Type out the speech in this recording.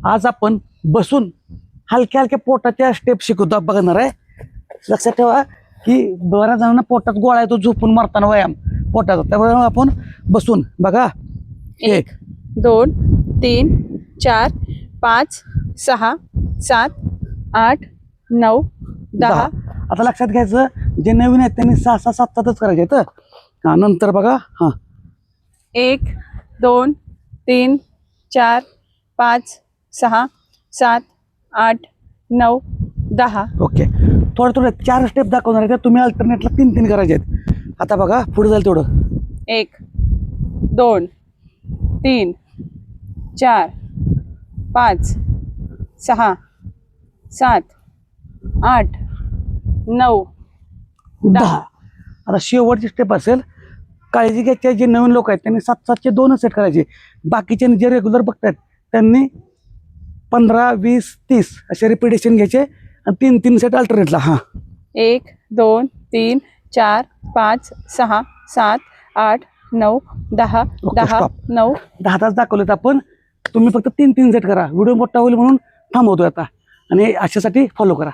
आज आपण बसून हलक्या हलक्या पोटाच्या स्टेप शिकवतो बघणार आहे. लक्षात ठेवा की बऱ्याच जणांना पोटात गोळा येतो झोपून मारताना व्यायाम पोटाचा, त्यामुळे आपण बसून बघा. 1 2 3 4 5 6 7 8 9 10. आता लक्षात घ्यायचं जे नवीन आहेत त्यांनी 6 6 7 7च करायचे तर नंतर बघा. 1 2 3 4 5 6 7 8 9 10. ओके. थोडं थोडं 4 स्टेप दाखवणार आहे, तुम्ही अल्टरनेटला 3 3 करायचे आहेत. आता बघा पुढे जाईल तेवढं. 1 2 3 4 5 6 7 8 9 10. आता शेवटची स्टेप असेल. काळजी घ्यायची जे नवीन लोक आहेत त्यांनी 7 7चे 2 सेट करायचे. बाकीचे जे रेग्युलर बघतात त्यांनी 15 20 30 असे रिपिटेशन घ्यायचे आणि 3 3 सेट अल्टरनेटला. 1 2 3 4 5 6 7 8 9 10 10 9. 10 तास दाखवलेत आपण. तुम्ही फक्त 3 3 सेट करा. व्हिडिओ मोठा होईल म्हणून थांबवतोय आता आणि अशासाठी फॉलो करा.